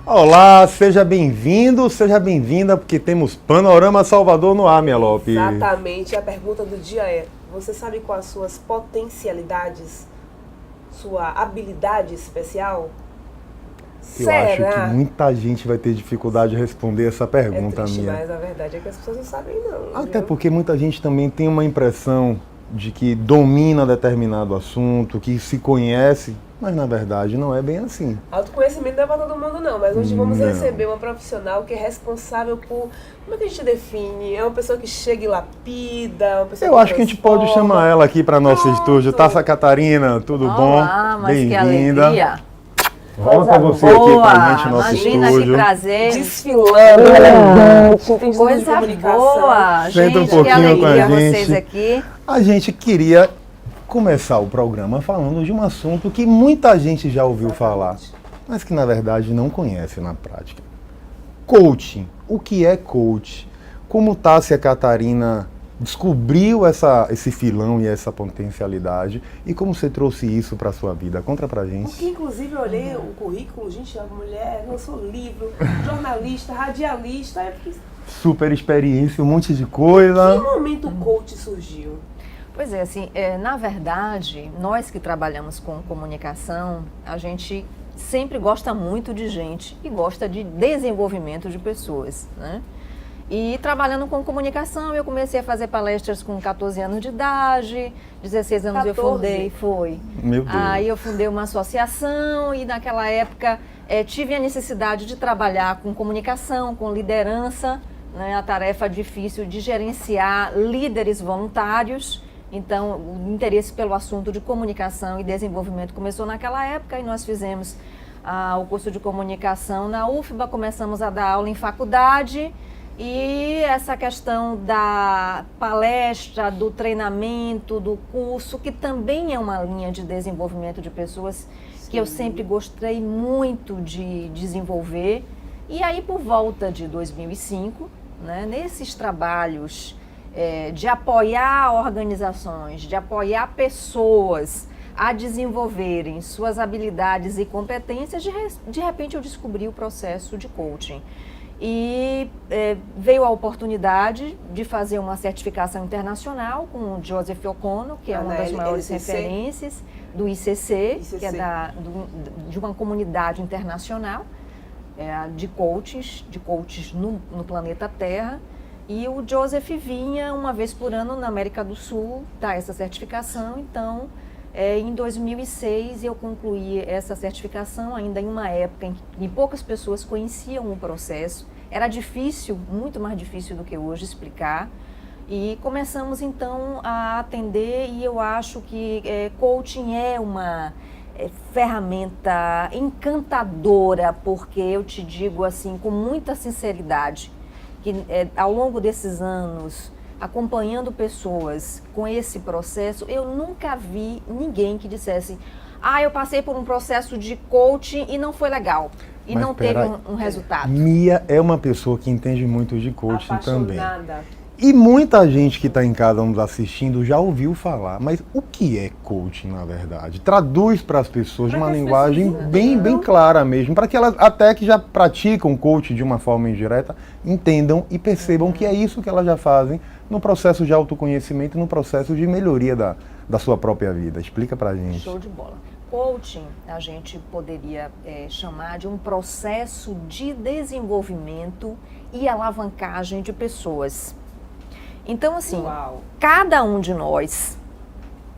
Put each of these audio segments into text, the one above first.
Olá, seja bem-vindo, seja bem-vinda, porque temos Panorama Salvador no ar, minha Lopes. Exatamente, a pergunta do dia é: você sabe quais as suas potencialidades, sua habilidade especial? Eu acho que muita gente vai ter dificuldade de responder essa pergunta, é triste, minha. Mas a verdade é que as pessoas não sabem não. Até viu? porque muita gente também tem uma impressão de que domina determinado assunto, que se conhece, mas na verdade não é bem assim. Autoconhecimento não é para todo mundo não, mas hoje vamos Não. receber uma profissional que é responsável por... Como é que a gente define? É uma pessoa que chega e lapida, uma pessoa Eu acho que a gente pode chamar ela aqui para nosso estúdio. Tassa Catarina, tudo Olá, bom? mas que Bem-vinda. alegria. Volta com você aqui com a gente no nosso Imagina estúdio. que prazer. Desfilando, elegante, entendido de Coisa comunicação. boa. Senta Gente, um que pouquinho alegria com a gente. vocês aqui. A gente queria começar o programa falando de um assunto que muita gente já ouviu falar, mas que na verdade não conhece na prática. Coaching. O que é coach? Como Tássia Catarina descobriu esse filão e essa potencialidade e como você trouxe isso para sua vida? Conta pra gente. Porque, inclusive, eu olhei o currículo, gente, a mulher lançou livro, jornalista, radialista. Eu fiquei, Super experiência, um monte de coisa. que momento o coach surgiu? Pois é, assim, na verdade, nós que trabalhamos com comunicação, a gente sempre gosta muito de gente e gosta de desenvolvimento de pessoas, né? E trabalhando com comunicação, eu comecei a fazer palestras com 14 anos de idade, 16 anos 14? eu fundei, foi. Meu Deus. Aí eu fundei uma associação e naquela época tive a necessidade de trabalhar com comunicação, com liderança, né, a tarefa difícil de gerenciar líderes voluntários. Então, o interesse pelo assunto de comunicação e desenvolvimento começou naquela época e nós fizemos o curso de comunicação na UFBA, começamos a dar aula em faculdade. E essa questão da palestra, do treinamento, do curso, que também é uma linha de desenvolvimento de pessoas que eu sempre gostei muito de desenvolver. E aí, por volta de 2005, né, nesses trabalhos de apoiar organizações, de apoiar pessoas a desenvolverem suas habilidades e competências, de repente eu descobri o processo de coaching. E veio a oportunidade de fazer uma certificação internacional com o Joseph O'Connor, que é uma das maiores referências do ICC, que é de uma comunidade internacional de coaches no planeta Terra. E o Joseph vinha uma vez por ano na América do Sul dar essa certificação. Então, em 2006 eu concluí essa certificação, ainda em uma época em que poucas pessoas conheciam o processo. Era difícil, muito mais difícil do que hoje, explicar. E começamos então a atender e eu acho que coaching é uma ferramenta encantadora, porque eu te digo assim com muita sinceridade, que ao longo desses anos, acompanhando pessoas com esse processo, eu nunca vi ninguém que dissesse: eu passei por um processo de coaching e não foi legal, e não teve um resultado. Mia é uma pessoa que entende muito de coaching também. Apaixonada. E muita gente que está em casa nos assistindo já ouviu falar, mas o que é coaching na verdade? Traduz para as pessoas de uma linguagem bem clara mesmo, para que elas até que já praticam coaching de uma forma indireta, entendam e percebam que é isso que elas já fazem no processo de autoconhecimento, no processo de melhoria da sua própria vida. Explica pra gente. Show de bola. Coaching, a gente poderia chamar de um processo de desenvolvimento e alavancagem de pessoas. Então, assim, cada um de nós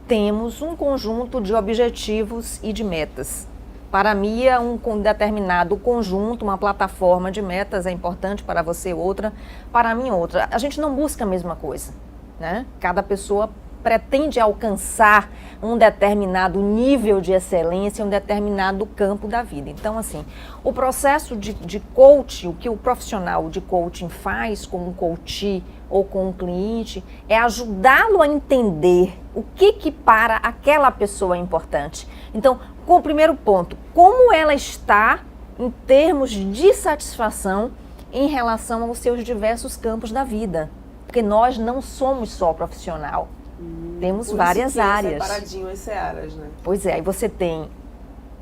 temos um conjunto de objetivos e de metas. Para mim, um determinado conjunto, uma plataforma de metas é importante, para você outra, para mim outra. A gente não busca a mesma coisa, né? Cada pessoa pretende alcançar um determinado nível de excelência, um determinado campo da vida. Então, assim, o processo de coaching, o que o profissional de coaching faz com um coachee ou com um cliente, é ajudá-lo a entender o que para aquela pessoa é importante. Então, com o primeiro ponto, como ela está em termos de satisfação em relação aos seus diversos campos da vida. Porque nós não somos só profissional. Temos várias áreas. Separadinho as searas, né? Pois é, aí você tem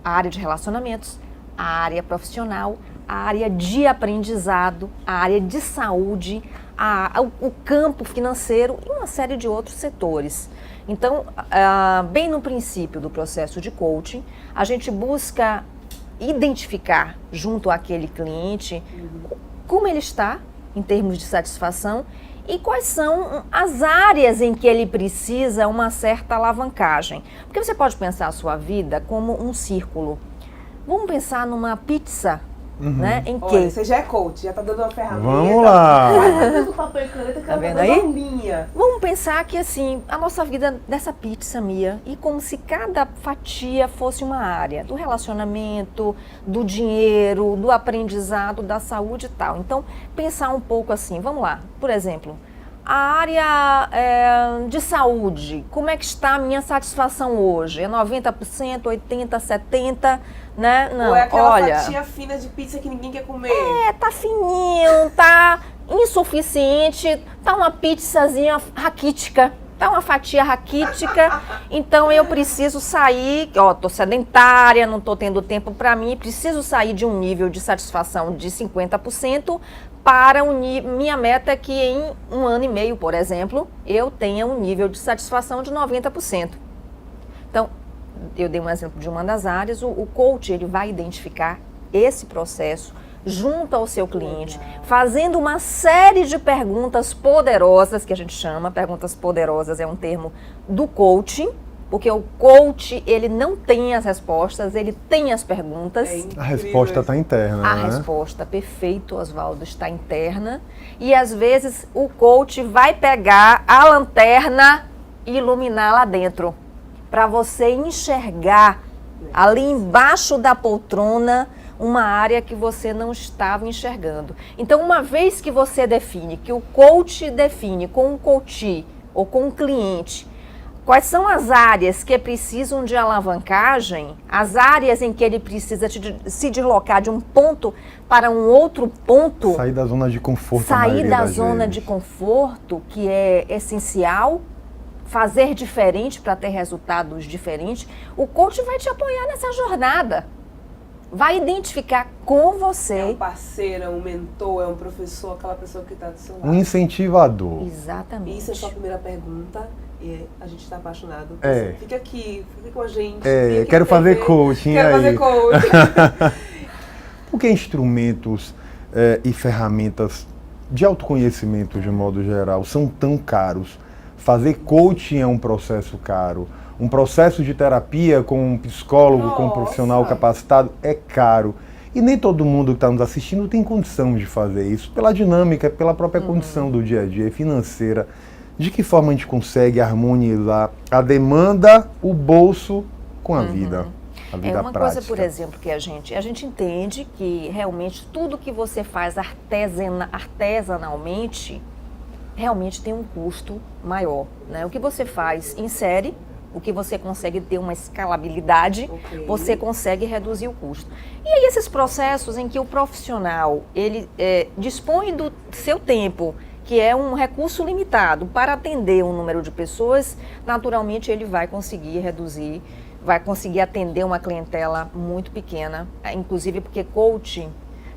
a área de relacionamentos, a área profissional, a área de aprendizado, a área de saúde, o campo financeiro e uma série de outros setores. Então, bem no princípio do processo de coaching, a gente busca identificar junto àquele cliente como ele está em termos de satisfação e quais são as áreas em que ele precisa uma certa alavancagem. Porque você pode pensar a sua vida como um círculo. Vamos pensar numa pizza, né? Em que... Olha, você já é coach, já tá dando uma ferramenta. Vamos lá! Tá dando papel e caneta, que Tá ela vendo tá aí? dando linha. Vamos pensar que assim, a nossa vida dessa pizza, Mia, e como se cada fatia fosse uma área do relacionamento, do dinheiro, do aprendizado, da saúde e tal. Então, pensar um pouco assim, vamos lá, por exemplo, a área de saúde, como é que está a minha satisfação hoje? É 90%, 80%, 70%, né? Não, Ou é aquela olha, fatia fina de pizza que ninguém quer comer? tá fininho, tá insuficiente, tá uma pizzazinha raquítica, tá uma fatia raquítica, então eu preciso sair, tô sedentária, não tô tendo tempo para mim, preciso sair de um nível de satisfação de 50% para minha meta é que em 1 ano e meio, por exemplo, eu tenha um nível de satisfação de 90%. Então, eu dei um exemplo de uma das áreas, o coach ele vai identificar esse processo junto ao seu cliente, fazendo uma série de perguntas poderosas, que a gente chama, perguntas poderosas é um termo do coaching, porque o coach, ele não tem as respostas, ele tem as perguntas. A resposta está interna, A né? resposta, perfeito, Oswaldo, está interna. E às vezes o coach vai pegar a lanterna e iluminar lá dentro, para você enxergar ali embaixo da poltrona uma área que você não estava enxergando. Então, uma vez que você define, que o coach define com o coachee ou com o cliente, quais são as áreas que precisam de alavancagem, as áreas em que ele precisa se deslocar de um ponto para um outro ponto, Sair da zona de conforto. a sair maioria da das zona vezes. de conforto, que é essencial, fazer diferente para ter resultados diferentes, o coach vai te apoiar nessa jornada. Vai identificar com É você. um parceiro, é um mentor, é um professor, aquela pessoa que está do seu lado. Um incentivador. Exatamente. Isso é sua primeira pergunta e a gente está apaixonado. É. Fica aqui, fica com a gente. É, vem aqui quero na fazer TV, coaching Quero aí. fazer coaching. Por que instrumentos e ferramentas de autoconhecimento, de modo geral, são tão caros? Fazer coaching é um processo caro. Um processo de terapia com um psicólogo, com um profissional Nossa. capacitado é caro. E nem todo mundo que está nos assistindo tem condição de fazer isso, pela dinâmica, pela própria condição do dia a dia financeira. De que forma a gente consegue harmonizar a demanda, o bolso com a vida? A vida É uma prática. coisa, por exemplo, que a gente entende que realmente tudo que você faz artesanalmente realmente tem um custo maior, né? O que você faz em série, o que você consegue ter uma escalabilidade, Ok. você consegue reduzir o custo. E aí esses processos em que o profissional, ele dispõe do seu tempo, que é um recurso limitado, para atender um número de pessoas, naturalmente ele vai conseguir reduzir, vai conseguir atender uma clientela muito pequena, inclusive porque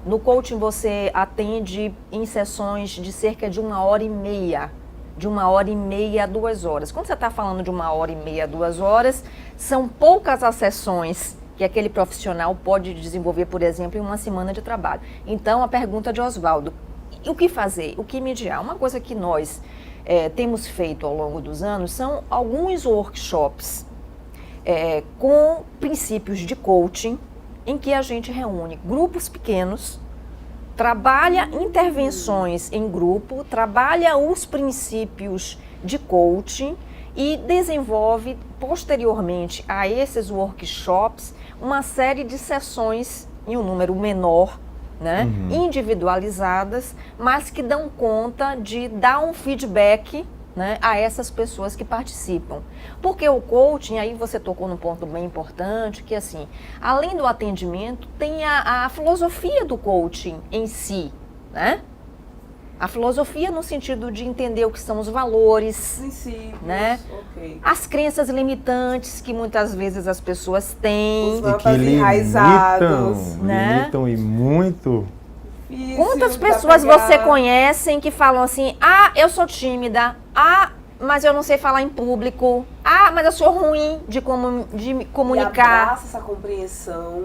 no coaching você atende em sessões de cerca de 1h30, de 1h30 a 2 horas. Quando você está falando de 1h30 a 2 horas, são poucas as sessões que aquele profissional pode desenvolver, por exemplo, em uma semana de trabalho. Então, a pergunta de Oswaldo, o que fazer? O que mediar? Uma coisa que nós temos feito ao longo dos anos são alguns workshops com princípios de coaching, em que a gente reúne grupos pequenos, trabalha intervenções em grupo, trabalha os princípios de coaching e desenvolve posteriormente a esses workshops uma série de sessões em um número menor, né, individualizadas, mas que dão conta de dar um feedback, né, a essas pessoas que participam. Porque o coaching, aí você tocou num ponto bem importante, que assim, além do atendimento, tem a filosofia do coaching em si, né? A filosofia no sentido de entender o que são os valores, Princípios, né? ok. As crenças limitantes que muitas vezes as pessoas têm. Os E mapas que enraizados, né? limitam e muito. Difícil, Quantas pessoas desapegar. você conhecem que falam assim, ah, eu sou tímida, ah, mas eu não sei falar em público, ah, mas eu sou ruim de me E comunicar. abraça essa compreensão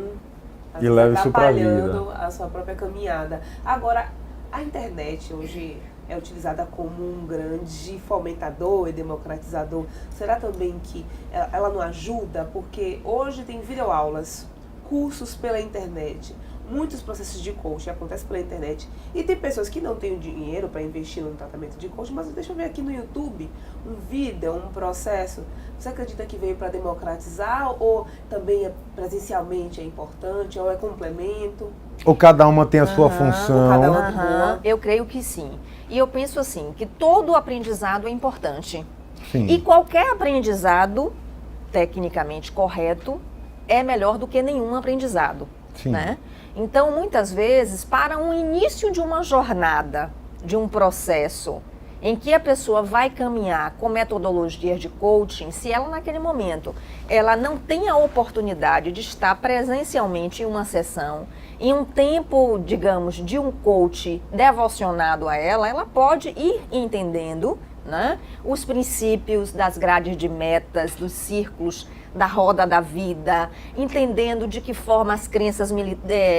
às E vezes leva isso pra atrapalhando a sua própria caminhada. Agora, a internet hoje é utilizada como um grande fomentador e democratizador. Será também que ela não ajuda? Porque hoje tem videoaulas, cursos pela internet, muitos processos de coaching acontecem pela internet. E tem pessoas que não têm o dinheiro para investir no tratamento de coaching, mas deixa eu ver aqui no YouTube um vídeo, um processo. Você acredita que veio para democratizar ou também presencialmente é importante ou é complemento? Ou cada uma tem a sua função. cada uma- Aham, eu creio que sim. E eu penso assim, que todo aprendizado é importante. Sim. E qualquer aprendizado, tecnicamente correto, é melhor do que nenhum aprendizado. Sim. Né? Então, muitas vezes, para um início de uma jornada, de um processo, em que a pessoa vai caminhar com metodologias de coaching, se ela naquele momento ela não tem a oportunidade de estar presencialmente em uma sessão, em um tempo, digamos, de um coach devocionado a ela, ela pode ir entendendo, né, os princípios das grades de metas, dos círculos, da roda da vida, entendendo de que forma as crenças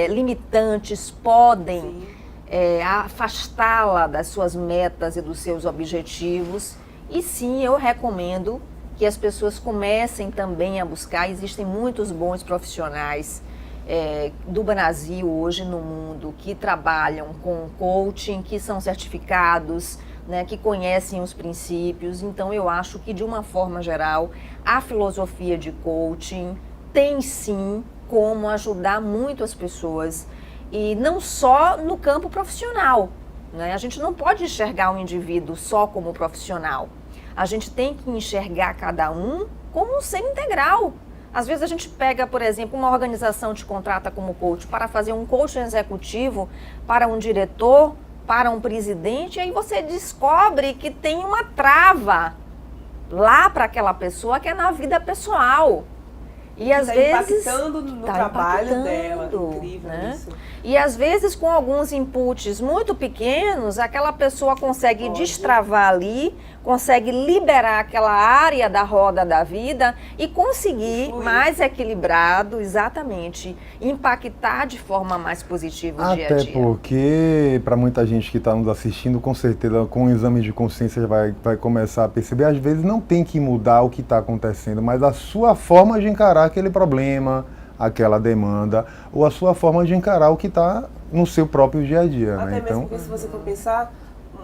limitantes podem Sim. afastá-la das suas metas e dos seus objetivos. E sim, eu recomendo que as pessoas comecem também a buscar. Existem muitos bons profissionais do Brasil hoje no mundo que trabalham com coaching, que são certificados, né, que conhecem os princípios. Então eu acho que de uma forma geral a filosofia de coaching tem sim como ajudar muito as pessoas, e não só no campo profissional, né? A gente não pode enxergar um indivíduo só como profissional, a gente tem que enxergar cada um como um ser integral. Às vezes a gente pega, por exemplo, uma organização te contrata como coach para fazer um coaching executivo para um diretor, para um presidente, e aí você descobre que tem uma trava lá para aquela pessoa que é na vida pessoal. E às vezes impactando no tá trabalho dela. impactando, Incrível né? isso. E às vezes com alguns inputs muito pequenos, aquela pessoa consegue Pode. destravar ali, consegue liberar aquela área da roda da vida e conseguir Fluir. mais equilibrado, exatamente, impactar de forma mais positiva o dia a Até dia. porque, para muita gente que está nos assistindo, com certeza, com o exame de consciência vai começar a perceber, às vezes não tem que mudar o que está acontecendo, mas a sua forma de encarar aquele problema, aquela demanda, ou a sua forma de encarar o que está no seu próprio dia a dia. Até Né? mesmo Então, porque se você for pensar,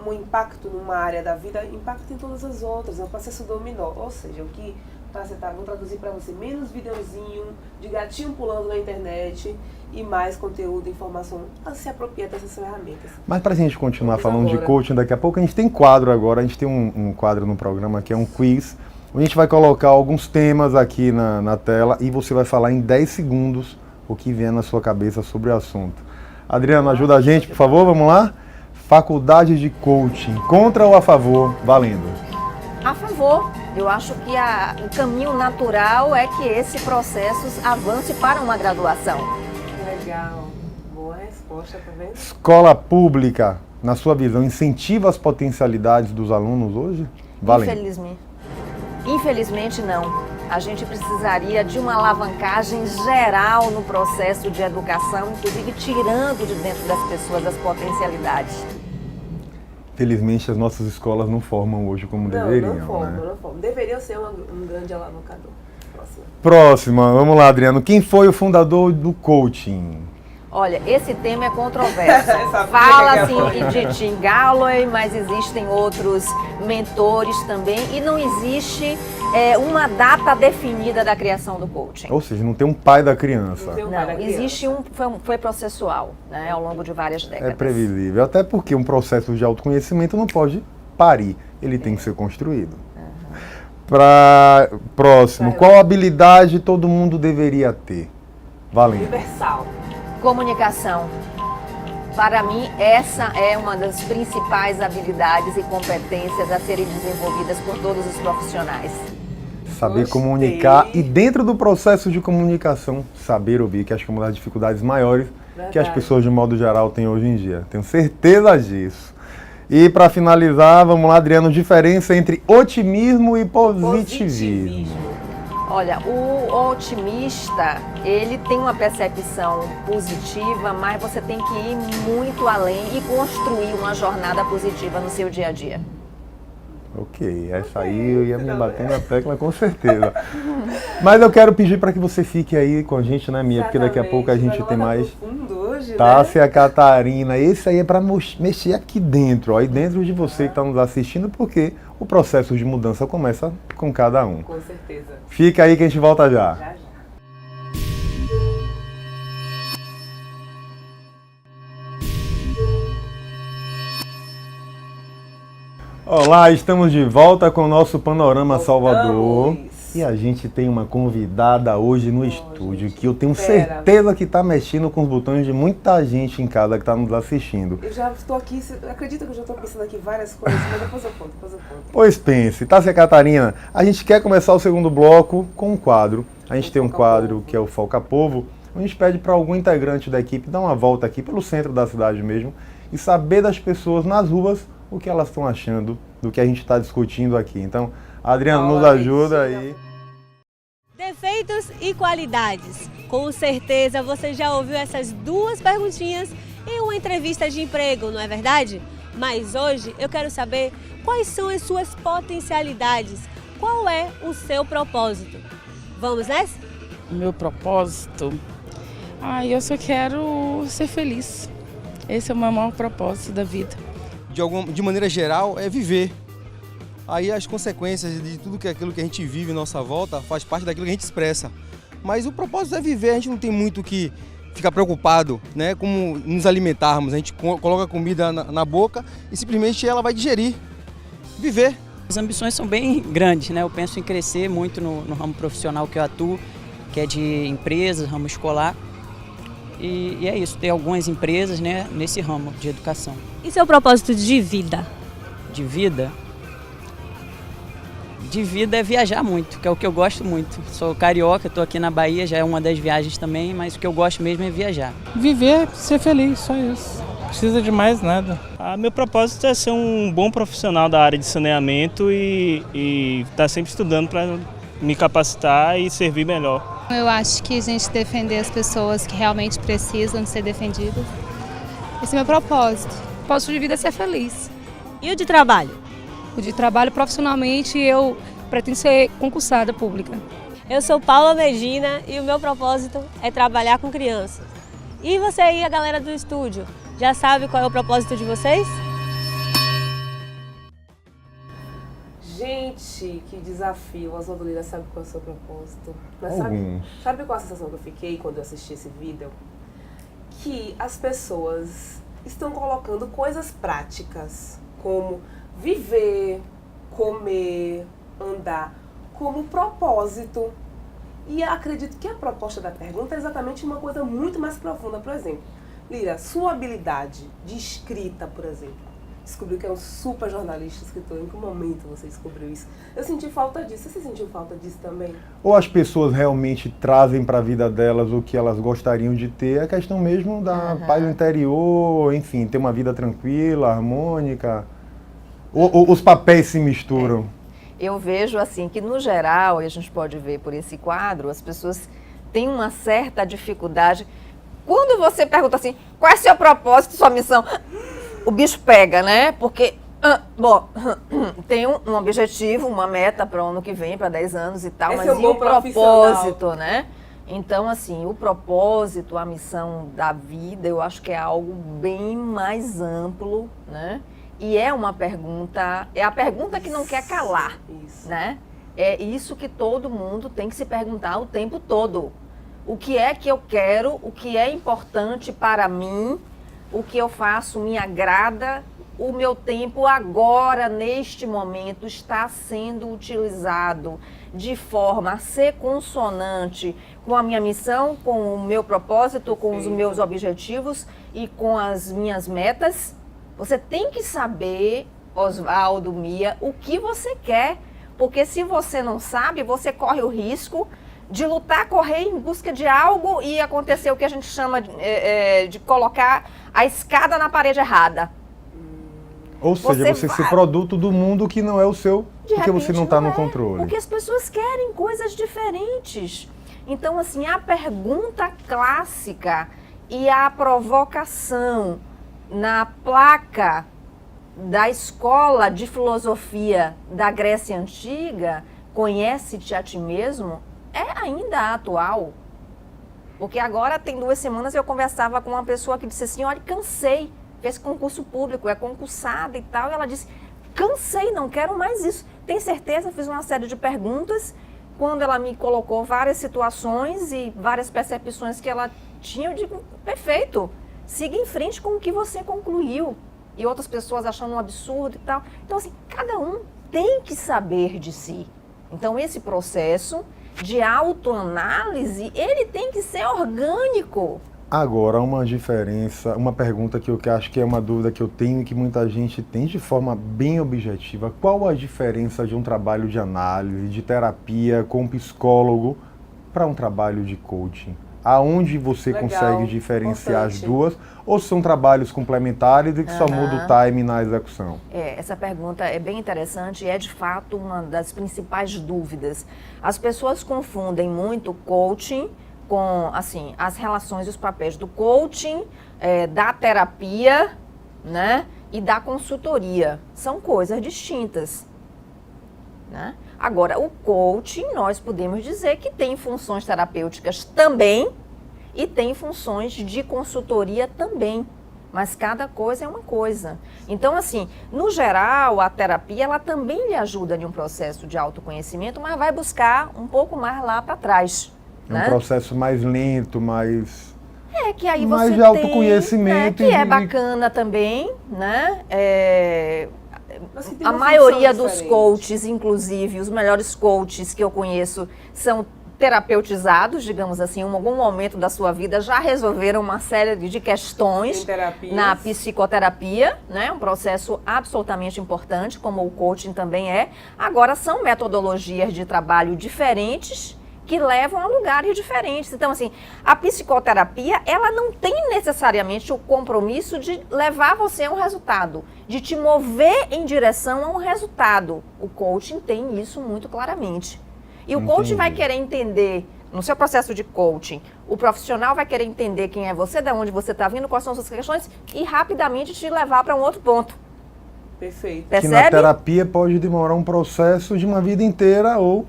um impacto numa área da vida impacta em todas as outras, é um processo dominó. Ou seja, o que vou traduzir para você, menos videozinho de gatinho pulando na internet e mais conteúdo, informação, a se apropriar dessas ferramentas. mas para a gente continuar Vamos falando de agora. coaching daqui a pouco, a gente tem quadro agora, a gente tem um quadro no programa que é um quiz. A gente vai colocar alguns temas aqui na tela e você vai falar em 10 segundos o que vier na sua cabeça sobre o assunto. Adriano, ajuda a gente, por favor, vamos lá? Faculdade de coaching, contra ou a favor? Valendo. A favor. Eu acho que o caminho natural é que esse processo avance para uma graduação. Legal. Boa resposta, tá vendo? Escola pública, na sua visão, incentiva as potencialidades dos alunos hoje? Valendo. Infelizmente não. A gente precisaria de uma alavancagem geral no processo de educação, inclusive tirando de dentro das pessoas as potencialidades. Felizmente as nossas escolas não formam hoje como deveriam. Não formam, Né? não formam. Deveriam ser um grande alavancador. Próximo. Próxima, vamos lá, Adriano. Quem foi o fundador do coaching? Olha, esse tema é controverso. Essa Fala-se briga de Tim Galloway, mas existem outros mentores também, e não existe uma data definida da criação do coaching. Ou seja, não tem um pai da criança. Não tem um pai da Não, criança. existe foi processual, né, ao longo de várias décadas. É previsível, até porque um processo de autoconhecimento não pode parir, ele tem que ser construído. Próximo, qual habilidade todo mundo deveria ter? Valendo. Universal. Comunicação. Para mim, essa é uma das principais habilidades e competências a serem desenvolvidas por todos os profissionais. Saber Gostei. comunicar e dentro do processo de comunicação, saber ouvir, que acho que é uma das dificuldades maiores que as pessoas de modo geral têm hoje em dia. Tenho certeza disso. E para finalizar, vamos lá, Adriano, diferença entre otimismo e positivismo. Olha, o otimista, ele tem uma percepção positiva, mas você tem que ir muito além e construir uma jornada positiva no seu dia a dia. Ok, essa aí eu ia me bater na tecla com certeza. Mas eu quero pedir para que você fique aí com a gente, né, Mia? Porque daqui a pouco a gente tem mais Hoje, Tássia Catarina. Esse aí é para mexer aqui dentro, ó, aí dentro de você que está nos assistindo, porque o processo de mudança começa com cada um. Com certeza. Fica aí que a gente volta já. Já, já. Olá, estamos de volta com o nosso Panorama Salvador. Voltamos. E a gente tem uma convidada hoje no estúdio gente, que eu tenho espera. certeza que está mexendo com os botões de muita gente em casa que está nos assistindo. Eu já estou aqui, acredita que eu já estou pensando aqui várias coisas, mas depois eu conto. Pois pense, Tássia Catarina, a gente quer começar o segundo bloco com um quadro. A gente tem um quadro que é o Foca Povo, onde a gente pede para algum integrante da equipe dar uma volta aqui pelo centro da cidade mesmo e saber das pessoas nas ruas o que elas estão achando do que a gente está discutindo aqui. Então, Adriano, nos ajuda aí. Defeitos e qualidades. Com certeza você já ouviu essas duas perguntinhas em uma entrevista de emprego, não é verdade? Mas hoje eu quero saber quais são as suas potencialidades, qual é o seu propósito. Vamos nessa? Meu propósito? Eu só quero ser feliz. Esse é o meu maior propósito da vida. De maneira geral, é viver. Aí as consequências de tudo aquilo que a gente vive em nossa volta faz parte daquilo que a gente expressa. Mas o propósito é viver, a gente não tem muito que ficar preocupado, né, como nos alimentarmos. A gente coloca a comida na boca e simplesmente ela vai digerir. Viver. As ambições são bem grandes, né? Eu penso em crescer muito no ramo profissional que eu atuo, que é de empresas, ramo escolar. E é isso, tem algumas empresas, né, nesse ramo de educação. E seu propósito de vida? De vida? De vida é viajar muito, que é o que eu gosto muito. Sou carioca, estou aqui na Bahia, já é uma das viagens também, mas o que eu gosto mesmo é viajar. Viver, ser feliz, só isso. Não precisa de mais nada. Meu propósito é ser um bom profissional da área de saneamento e estar sempre estudando para me capacitar e servir melhor. Eu acho que a gente defender as pessoas que realmente precisam de ser defendidas. Esse é o meu propósito. O propósito de vida é ser feliz. E o de trabalho? O de trabalho profissionalmente eu pretendo ser concursada pública. Eu sou Paula Medina e o meu propósito é trabalhar com crianças. E você aí, a galera do estúdio, já sabe qual é o propósito de vocês? Gente, que desafio. As Odolina sabe qual é o seu propósito. Mas sabe qual a sensação que eu fiquei quando eu assisti esse vídeo? Que as pessoas estão colocando coisas práticas, como viver, comer, andar, como propósito. E acredito que a proposta da pergunta é exatamente uma coisa muito mais profunda. Por exemplo, Lira, sua habilidade de escrita, por exemplo, descobriu que é um super jornalista, escritor. Em que momento você descobriu isso? Eu senti falta disso. Você sentiu falta disso também? Ou as pessoas realmente trazem para a vida delas o que elas gostariam de ter, a questão mesmo da paz interior, enfim, ter uma vida tranquila, harmônica. Os papéis se misturam. Eu vejo assim que no geral, e a gente pode ver por esse quadro, as pessoas têm uma certa dificuldade. Quando você pergunta assim, qual é seu propósito, sua missão? O bicho pega, né? Porque, tem um objetivo, uma meta para o ano que vem, para 10 anos e tal, Esse mas é e o profissional. propósito, né? Então, assim, o propósito, a missão da vida, eu acho que é algo bem mais amplo, né? E é uma pergunta, é a pergunta que não quer calar, né? É isso que todo mundo tem que se perguntar o tempo todo. O que é que eu quero, o que é importante para mim, o que eu faço me agrada, o meu tempo agora, neste momento, está sendo utilizado de forma a ser consonante com a minha missão, com o meu propósito, com os meus objetivos e com as minhas metas? Você tem que saber, Oswaldo, Mia, o que você quer, porque se você não sabe, você corre o risco de lutar, correr em busca de algo e acontecer o que a gente chama de colocar a escada na parede errada. Ou seja, você ser produto do mundo que não é o seu, porque você não está no controle. Porque as pessoas querem coisas diferentes. Então, assim, a pergunta clássica e a provocação na placa da escola de filosofia da Grécia Antiga, conhece-te a ti mesmo, é ainda atual. Porque agora tem 2 semanas eu conversava com uma pessoa que disse assim, olha, cansei, fez concurso público, é concursada e tal, e ela disse, cansei, não quero mais isso. Tem certeza? Fiz uma série de perguntas, quando ela me colocou várias situações e várias percepções que ela tinha, eu digo, perfeito, siga em frente com o que você concluiu. E outras pessoas achando um absurdo e tal. Então, assim, cada um tem que saber de si. Então, esse processo de autoanálise, ele tem que ser orgânico. Agora, uma diferença, uma pergunta que eu acho que é uma dúvida que eu tenho e que muita gente tem de forma bem objetiva. Qual a diferença de um trabalho de análise, de terapia com um psicólogo para um trabalho de coaching? Aonde você consegue diferenciar as duas? Ou são trabalhos complementares e que só muda o time na execução? Essa pergunta é bem interessante e é de fato uma das principais dúvidas. As pessoas confundem muito coaching com, assim, as relações e os papéis do coaching, da terapia, né, e da consultoria. São coisas distintas, né? Agora, o coaching, nós podemos dizer que tem funções terapêuticas também e tem funções de consultoria também, mas cada coisa é uma coisa. Então, assim, no geral, a terapia, ela também lhe ajuda em um processo de autoconhecimento, mas vai buscar um pouco mais lá para trás. É um processo mais lento, mais... que aí mais você de autoconhecimento. Tem, né, que é bacana também, né? A maioria dos coaches, inclusive, os melhores coaches que eu conheço, são terapeutizados, digamos assim, em algum momento da sua vida já resolveram uma série de questões na psicoterapia, né? Um processo absolutamente importante, como o coaching também é. Agora, são metodologias de trabalho diferentes que levam a lugares diferentes. Então, assim, a psicoterapia, ela não tem necessariamente o compromisso de levar você a um resultado, de te mover em direção a um resultado. O coaching tem isso muito claramente. E o coaching vai querer entender, no seu processo de coaching, o profissional vai querer entender quem é você, de onde você está vindo, quais são as suas questões e rapidamente te levar para um outro ponto. Perfeito. Percebe? Que na terapia pode demorar um processo de uma vida inteira ou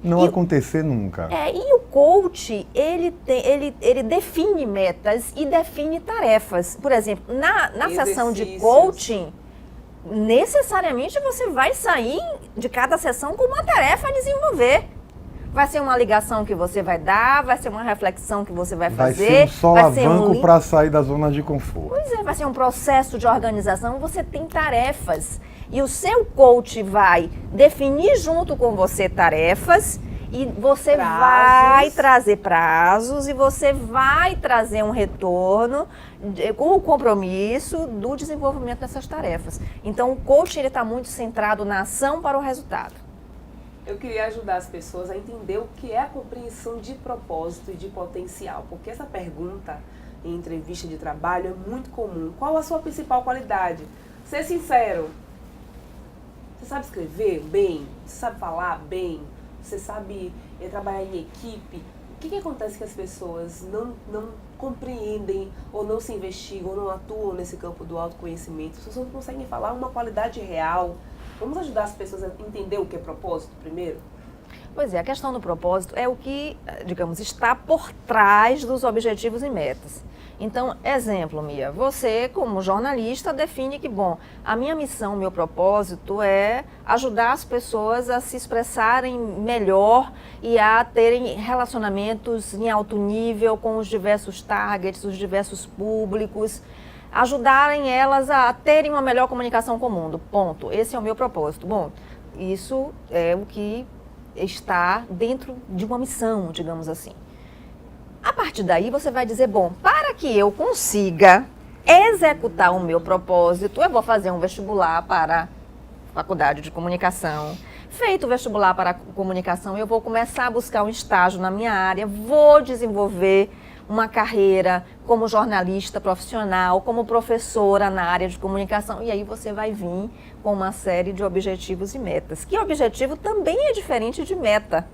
não acontecer nunca. E o coach, ele define metas e define tarefas. Por exemplo, na sessão de coaching, necessariamente você vai sair de cada sessão com uma tarefa a desenvolver. Vai ser uma ligação que você vai dar, vai ser uma reflexão que você vai fazer. Vai ser um solavanco para sair da zona de conforto. Pois é, vai ser um processo de organização, você tem tarefas. E o seu coach vai definir junto com você tarefas e você vai trazer prazos e você vai trazer um retorno com o compromisso do desenvolvimento dessas tarefas. Então, o coach está muito centrado na ação para o resultado. Eu queria ajudar as pessoas a entender o que é a compreensão de propósito e de potencial, porque essa pergunta em entrevista de trabalho é muito comum. Qual a sua principal qualidade? Ser sincero. Você sabe escrever bem? Você sabe falar bem? Você sabe trabalhar em equipe? O que acontece que as pessoas não compreendem ou não se investigam ou não atuam nesse campo do autoconhecimento? As pessoas não conseguem falar uma qualidade real. Vamos ajudar as pessoas a entender o que é propósito primeiro? Pois é, a questão do propósito é o que, digamos, está por trás dos objetivos e metas. Então, exemplo, Mia, você como jornalista define que, bom, a minha missão, meu propósito é ajudar as pessoas a se expressarem melhor e a terem relacionamentos em alto nível com os diversos targets, os diversos públicos. ajudarem elas a terem uma melhor comunicação com o mundo. Ponto. Esse é o meu propósito. Bom, isso é o que está dentro de uma missão, digamos assim. A partir daí você vai dizer, bom, para que eu consiga executar o meu propósito, eu vou fazer um vestibular para a Faculdade de Comunicação. Feito o vestibular para a comunicação, eu vou começar a buscar um estágio na minha área, vou desenvolver uma carreira como jornalista profissional, como professora na área de comunicação, e aí você vai vir com uma série de objetivos e metas. Que objetivo também é diferente de meta.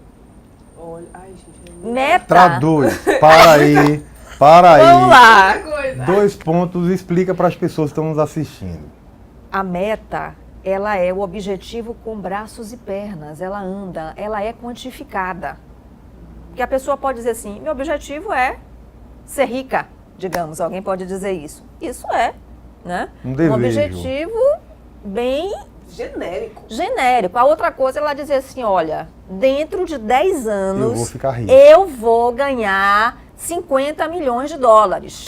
Olha, ai, gente. Meta. Traduz. Para aí. Para aí. Vamos lá. 2 pontos, explica para as pessoas que estão nos assistindo. A meta, ela é o objetivo com braços e pernas, ela anda, ela é quantificada. Porque a pessoa pode dizer assim, meu objetivo é ser rica, digamos, alguém pode dizer isso. Isso é, né? Um desejo. Objetivo bem genérico. A outra coisa é ela dizer assim, olha, dentro de 10 anos eu vou ficar rico. eu vou ganhar 50 milhões de dólares.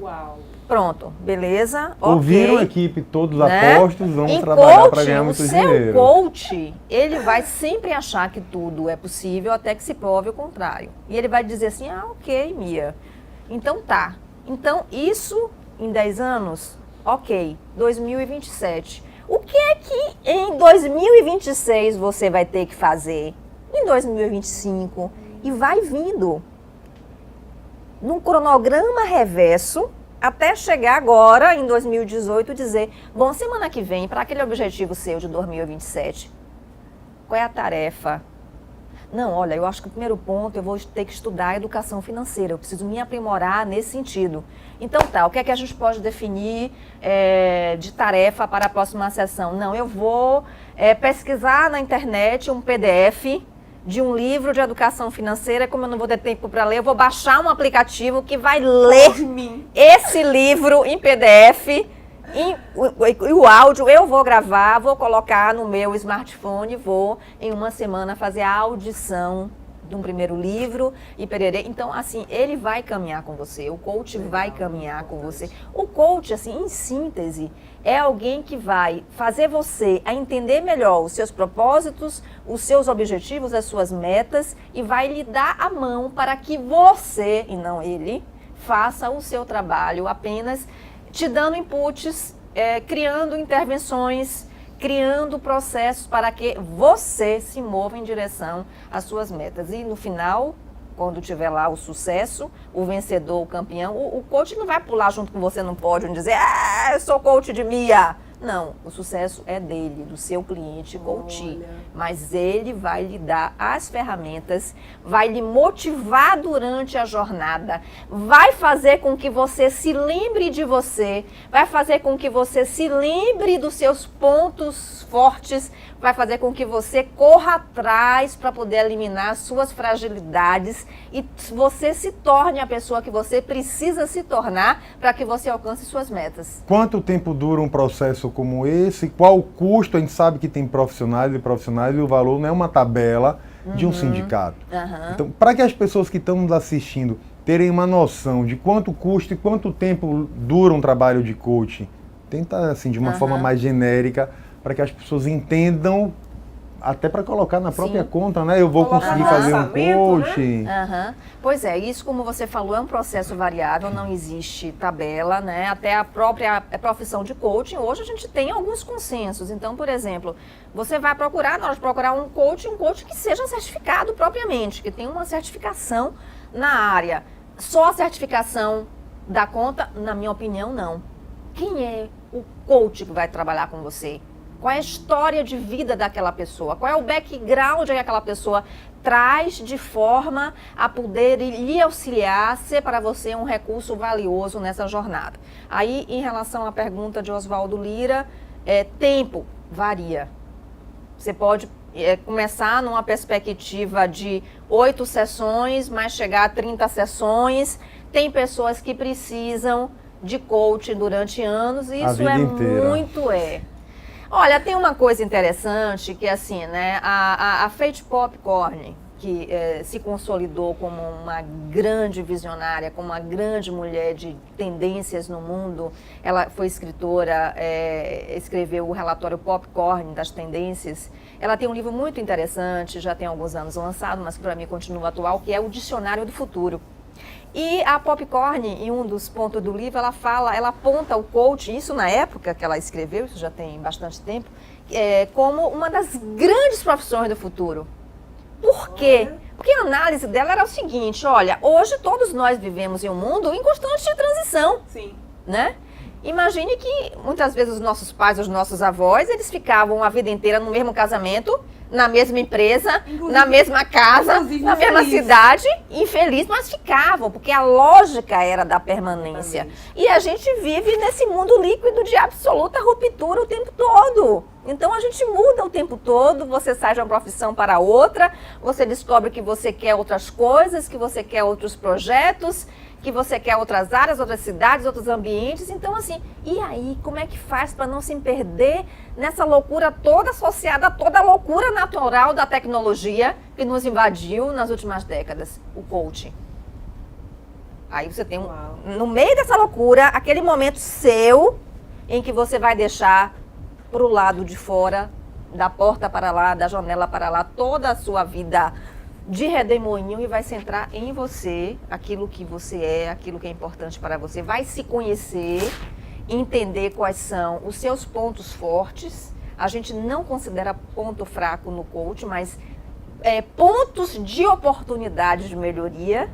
Uau. Pronto, beleza? Ouviram, ok, equipe, todos né? apostos, vamos Em trabalhar coaching, para ganhar muito o seu dinheiro. coach, ele vai sempre achar que tudo é possível até que se prove o contrário. E ele vai dizer assim, ok, Mia, então tá. Então isso em 10 anos, ok, 2027. O que é que em 2026 você vai ter que fazer? Em 2025? E vai vindo num cronograma reverso, até chegar agora, em 2018, dizer, bom, semana que vem, para aquele objetivo seu de 2027, qual é a tarefa? Não, olha, eu acho que o primeiro ponto, eu vou ter que estudar a educação financeira, eu preciso me aprimorar nesse sentido. Então tá, o que é que a gente pode definir de tarefa para a próxima sessão? Não, eu vou pesquisar na internet um PDF de um livro de educação financeira, como eu não vou ter tempo para ler, eu vou baixar um aplicativo que vai ler esse livro em PDF, e o áudio eu vou gravar, vou colocar no meu smartphone, vou em uma semana fazer a audição de um primeiro livro e pererê. Então, assim, ele vai caminhar com você, o coach vai caminhar com você. O coach, assim, em síntese, é alguém que vai fazer você a entender melhor os seus propósitos, os seus objetivos, as suas metas e vai lhe dar a mão para que você, e não ele, faça o seu trabalho apenas te dando inputs, criando intervenções, criando processos para que você se mova em direção às suas metas. E no final, quando tiver lá o sucesso, o vencedor, o campeão, o coach não vai pular junto com você no pódio e dizer, eu sou coach de Mia. Não, o sucesso é dele, do seu cliente coach. Mas ele vai lhe dar as ferramentas, vai lhe motivar durante a jornada, vai fazer com que você se lembre de você, vai fazer com que você se lembre dos seus pontos fortes, vai fazer com que você corra atrás para poder eliminar as suas fragilidades e você se torne a pessoa que você precisa se tornar para que você alcance suas metas. Quanto tempo dura um processo como esse? Qual o custo? A gente sabe que tem profissionais e o valor não é uma tabela de um sindicato. Então, para que as pessoas que estão nos assistindo terem uma noção de quanto custa e quanto tempo dura um trabalho de coaching, tenta assim de uma forma mais genérica, para que as pessoas entendam, até para colocar na própria conta, né? Eu vou conseguir fazer um coaching. Pois é, isso como você falou é um processo variável, não existe tabela, né? Até a própria profissão de coaching, hoje a gente tem alguns consensos. Então, por exemplo, você vai procurar, na hora de procurar um coach que seja certificado propriamente, que tenha uma certificação na área. Só a certificação dá conta? Na minha opinião, não. Quem é o coach que vai trabalhar com você? Qual é a história de vida daquela pessoa? Qual é o background que aquela pessoa traz de forma a poder lhe auxiliar, ser para você um recurso valioso nessa jornada? Aí, em relação à pergunta de Oswaldo Lira, tempo varia. Você pode começar numa perspectiva de 8 sessões, mas chegar a 30 sessões. Tem pessoas que precisam de coaching durante anos e isso muito. Olha, tem uma coisa interessante que assim, né, a Fate Popcorn, que se consolidou como uma grande visionária, como uma grande mulher de tendências no mundo. Ela foi escritora, escreveu o relatório Popcorn das tendências. Ela tem um livro muito interessante, já tem alguns anos lançado, mas que para mim continua atual, que é o Dicionário do Futuro. E a Popcorn, em um dos pontos do livro, ela aponta o coaching, isso na época que ela escreveu, isso já tem bastante tempo, como uma das grandes profissões do futuro. Por quê? Porque a análise dela era o seguinte, olha, hoje todos nós vivemos em um mundo em constante transição. Sim. Né? Imagine que muitas vezes os nossos pais, os nossos avós, eles ficavam a vida inteira no mesmo casamento, na mesma empresa, na mesma casa, na mesma cidade, infeliz, mas ficavam, porque a lógica era da permanência. E a gente vive nesse mundo líquido de absoluta ruptura o tempo todo. Então a gente muda o tempo todo, você sai de uma profissão para outra, você descobre que você quer outras coisas, que você quer outros projetos, que você quer outras áreas, outras cidades, outros ambientes. Então, assim, e aí, como é que faz para não se perder nessa loucura toda associada a toda a loucura natural da tecnologia que nos invadiu nas últimas décadas? O coaching. Aí você tem, no meio dessa loucura, aquele momento seu em que você vai deixar para o lado de fora, da porta para lá, da janela para lá, toda a sua vida de redemoinho e vai centrar em você, aquilo que você é, aquilo que é importante para você. Vai se conhecer, entender quais são os seus pontos fortes. A gente não considera ponto fraco no coaching, mas pontos de oportunidade de melhoria.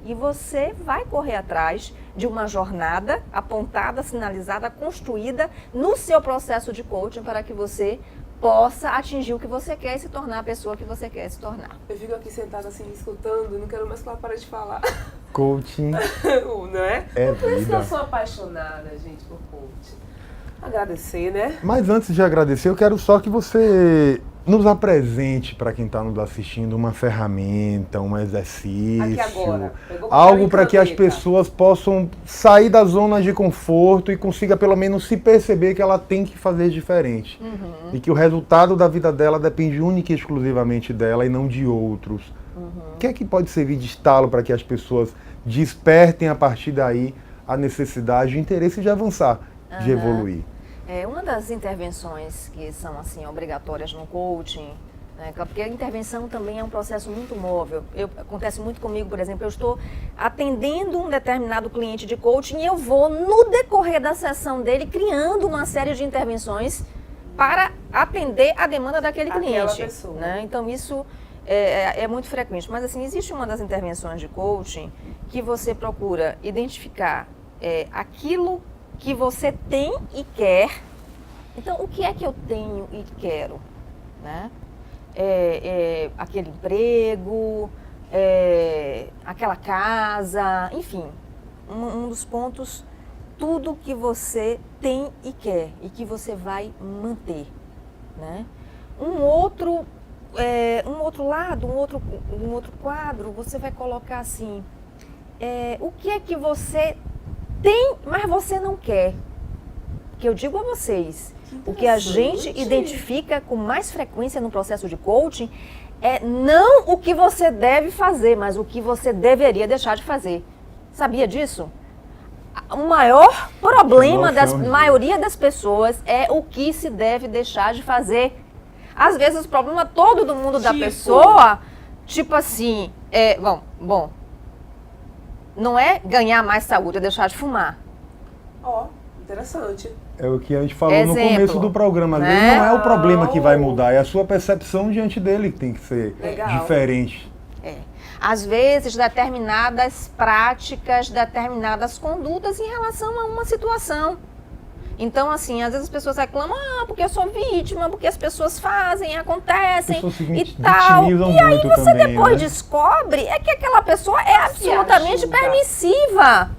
E você vai correr atrás de uma jornada apontada, sinalizada, construída no seu processo de coaching para que você possa atingir o que você quer e se tornar a pessoa que você quer se tornar. Eu fico aqui sentada assim, escutando, não quero mais que ela pare de falar. Coaching. Não é? É Por isso que eu vida. sou apaixonada, gente, por coaching. Agradecer, né? Mas antes de agradecer, eu quero só que você nos apresente para quem está nos assistindo uma ferramenta, um exercício, Aqui agora. Pegou algo papel e para que as caneta. pessoas possam sair da zona de conforto e consiga pelo menos se perceber que ela tem que fazer diferente. E que o resultado da vida dela depende única e exclusivamente dela e não de outros. O que é que pode servir de estalo para que as pessoas despertem a partir daí a necessidade e o interesse de avançar, de evoluir? Uma das intervenções que são assim obrigatórias no coaching, né, porque a intervenção também é um processo muito móvel. Acontece muito comigo, por exemplo, eu estou atendendo um determinado cliente de coaching e eu vou, no decorrer da sessão dele, criando uma série de intervenções para atender a demanda daquele Aquela cliente. pessoa. Né? Então isso é muito frequente. Mas assim, existe uma das intervenções de coaching que você procura identificar aquilo que você tem e quer. Então, o que é que eu tenho e quero? Né? Aquele emprego, aquela casa, enfim, um dos pontos, tudo que você tem e quer e que você vai manter. Né? Um outro lado, um outro quadro, você vai colocar assim, o que é que você tem, mas você não quer. Que eu digo a vocês, o que a gente identifica com mais frequência no processo de coaching é não o que você deve fazer, mas o que você deveria deixar de fazer. Sabia disso? O maior problema da maioria das pessoas é o que se deve deixar de fazer. Às vezes o problema todo do mundo da pessoa, tipo assim, bom, não é ganhar mais saúde, é deixar de fumar. Interessante. É o que a gente falou no começo do programa. Às vezes não é o problema que vai mudar, é a sua percepção diante dele que tem que ser diferente. Às vezes, determinadas práticas, determinadas condutas em relação a uma situação. Então, assim, às vezes as pessoas reclamam, porque eu sou vítima, porque as pessoas fazem, acontecem e tal. E aí você também, depois descobre que aquela pessoa é absolutamente permissiva.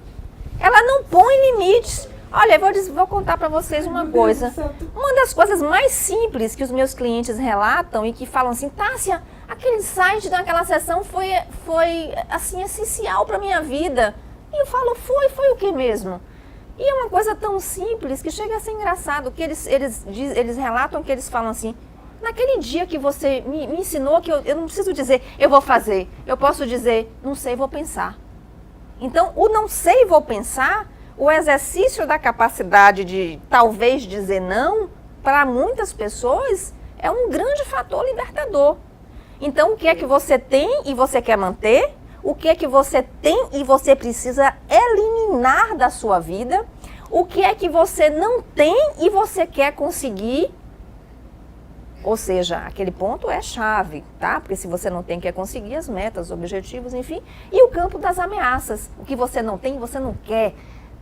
Ela não põe limites. Olha, eu vou contar para vocês uma coisa. Uma das coisas mais simples que os meus clientes relatam e que falam assim, Tássia, aquele insight daquela sessão foi assim, essencial para minha vida. E eu falo, foi o que mesmo? E é uma coisa tão simples que chega a ser engraçado, que eles relatam que eles falam assim, Naquele dia que você me ensinou que eu não preciso dizer, eu vou fazer. Eu posso dizer, não sei, vou pensar. Então, o não sei, vou pensar, o exercício da capacidade de talvez dizer não, para muitas pessoas, é um grande fator libertador. Então, o que é que você tem e você quer manter? O que é que você tem e você precisa eliminar da sua vida? O que é que você não tem e você quer conseguir? Ou seja, aquele ponto é chave, tá? Porque se você não tem, quer conseguir as metas, os objetivos, enfim. E o campo das ameaças. O que você não tem, você não quer.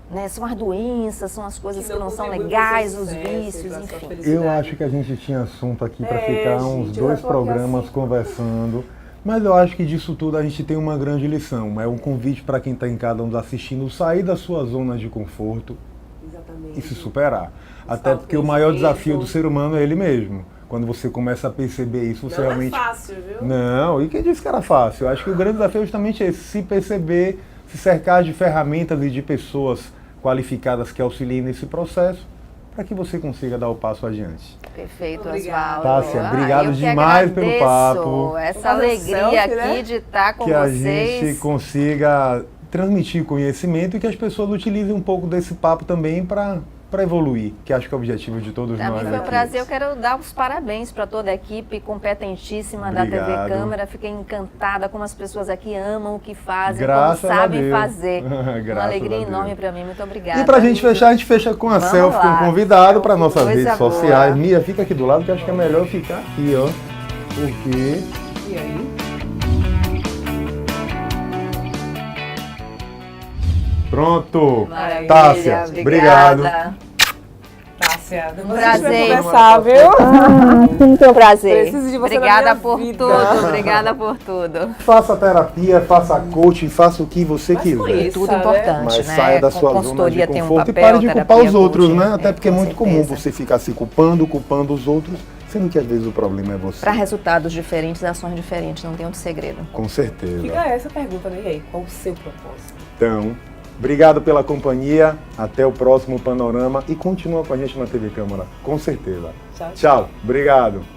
Né? São as doenças, são as coisas que não são legais, os vícios, enfim. Eu acho que a gente tinha assunto aqui para ficar uns gente, 2 eu tô aqui programas assim. conversando. Mas eu acho que disso tudo a gente tem uma grande lição. É um convite para quem está em casa nos assistindo, sair da sua zona de conforto Exatamente. e se superar. Até porque o maior desafio do ser humano é ele mesmo. Quando você começa a perceber isso, você Não realmente... é fácil, viu? Não, e quem disse que era fácil? Eu acho que o grande desafio é justamente esse, se perceber, se cercar de ferramentas e de pessoas qualificadas que auxiliem nesse processo, para que você consiga dar o passo adiante. Perfeito, Obrigada. Oswaldo. Tássia, obrigado eu que demais pelo agradeço papo. Essa Vamos fazer alegria selfie, aqui né? de estar com Que a vocês. gente consiga transmitir conhecimento e que as pessoas utilizem um pouco desse papo também para evoluir, que acho que é o objetivo de todos Para nós. mim foi um aqui. prazer, eu quero dar os parabéns para toda a equipe competentíssima da TV Obrigado. Câmara. Fiquei encantada como as pessoas aqui amam o que fazem, Graças como a sabem Deus. fazer. Uma Graças alegria a Deus. enorme para mim, muito obrigada. E pra gente fechar, a gente fecha com a Vamos selfie com lá. o convidado para nossas Coisa redes boa. sociais. Mia, fica aqui do lado que eu acho que é melhor eu ficar aqui, ó. Porque... E aí? Pronto! Maravilha, Tássia, obrigado. Tássia, depois Prazer. a gente vai conversar, viu? Muito prazer. Preciso de você na Obrigada minha por vida. tudo, obrigada por tudo. Faça terapia, faça coaching, faça o que você quiser. conheça. Tudo né? importante, Mas né? saia da sua zona de Consultoria tem um conforto e papel, pare de culpar terapia, os outros, coaching, né? Até porque é com muito comum certeza. você ficar se culpando os outros, sendo que às vezes o problema é você. Para resultados diferentes, ações diferentes, não tem outro segredo. Com certeza. Fica essa pergunta, né? E aí, qual o seu propósito? Então, obrigado pela companhia, até o próximo Panorama e continua com a gente na TV Câmara, com certeza. Tchau, tchau. Tchau, obrigado.